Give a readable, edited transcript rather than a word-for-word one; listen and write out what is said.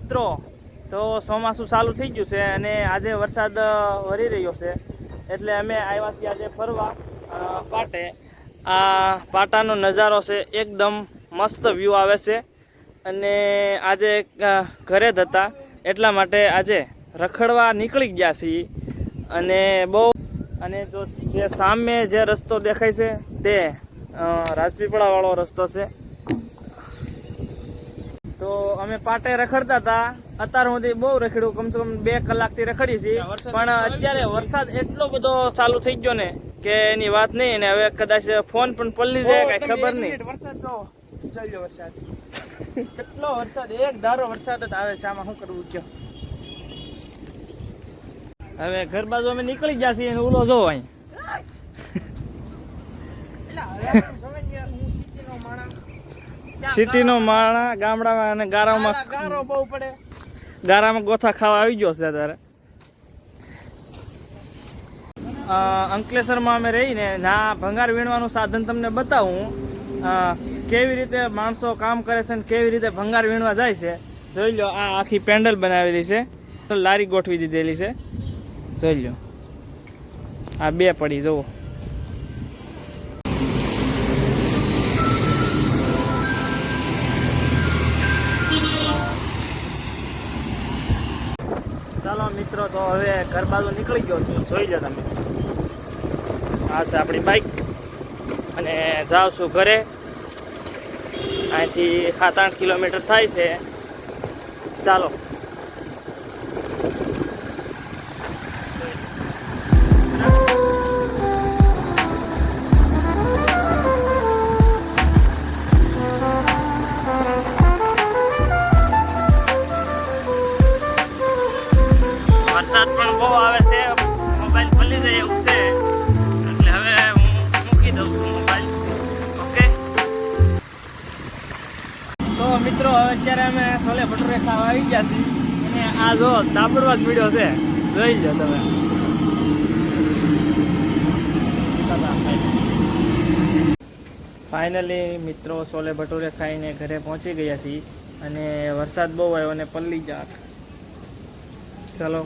મિત્રો, તો ચોમાસું ચાલુ થઈ ગયું છે અને આજે વરસાદ વરી રહ્યો છે, એટલે અમે આવ્યા છીએ આજે ફરવા પાટે. આ પાટાનો નજારો છે, એકદમ મસ્ત વ્યૂ આવે છે. અને આજે ઘરે જ હતા એટલા માટે આજે રખડવા નીકળી ગયા છીએ. અને બહુ અને જો જે સામે જે રસ્તો દેખાય છે તે રાજપીપળા વાળો રસ્તો છે. તો અમે પાટે રખડતા હતા, અત્યાર સુધી બહુ રખડ્યું, કમસે કમ 2 કલાકથી રખડી છીએ. પણ અત્યારે વરસાદ એટલો બધો ચાલુ થઈ ગયો ને કે એની વાત નહીં. અને હવે કદાચ ફોન પણ પલળી જાય, કઈ ખબર નહીં. વરસાદ તો જોઈ લો, વરસાદ કેટલો વરસાદ, એક ધારો વરસાદ જ આવે છે. આમાં શું કરવું કયો? હવે ઘર બાજુ અમે નીકળી ગયા છીએ. ઓલો જો અહીં સિટીનો માણા, ગામડામાં અને ગારામાં ગારો બહુ પડે, ગારામાં ગોથા ખાવા આવી ગયો છે. અત્યારે અંકલેશ્વરમાં અમે રહીને ના ભંગાર વીણવાનું સાધન તમને બતાવું, કેવી રીતે માણસો કામ કરે છે ને કેવી રીતે ભંગાર વીણવા જાય છે. જોઈ લો, આ આખી પેન્ડલ બનાવેલી છે, લારી ગોઠવી દીધેલી છે. જોઈ લો, આ 2 પડી જુઓ. ચાલો મિત્રો, તો હવે ઘર બાજુ નીકળી ગયો છું. જોઈ લો તમે, આ છે આપણી બાઈક અને જાઉં છું ઘરે. અહીંથી 7-8 કિલોમીટર થાય છે. ચાલો. વરસાદ પણ બહુ આવે છે, મોબાઈલ પલળી જાય એવું છે, એટલે હવે હું મૂકી દઉં છું મોબાઈલ. ઓકે, તો મિત્રો હવે અત્યારે અમે છોલે ભટુરે ખાવા આવી ગયા છીએ. અને આ જો તાપડવા જ મીડ્યો છે, જોઈ લો તમે. ફાઇનલી મિત્રો છોલે ભટુરે ખાઈને ઘરે પહોંચી ગયા છીએ. અને વરસાદ બહુ આવ્યો અને પલળી જા. ચાલો.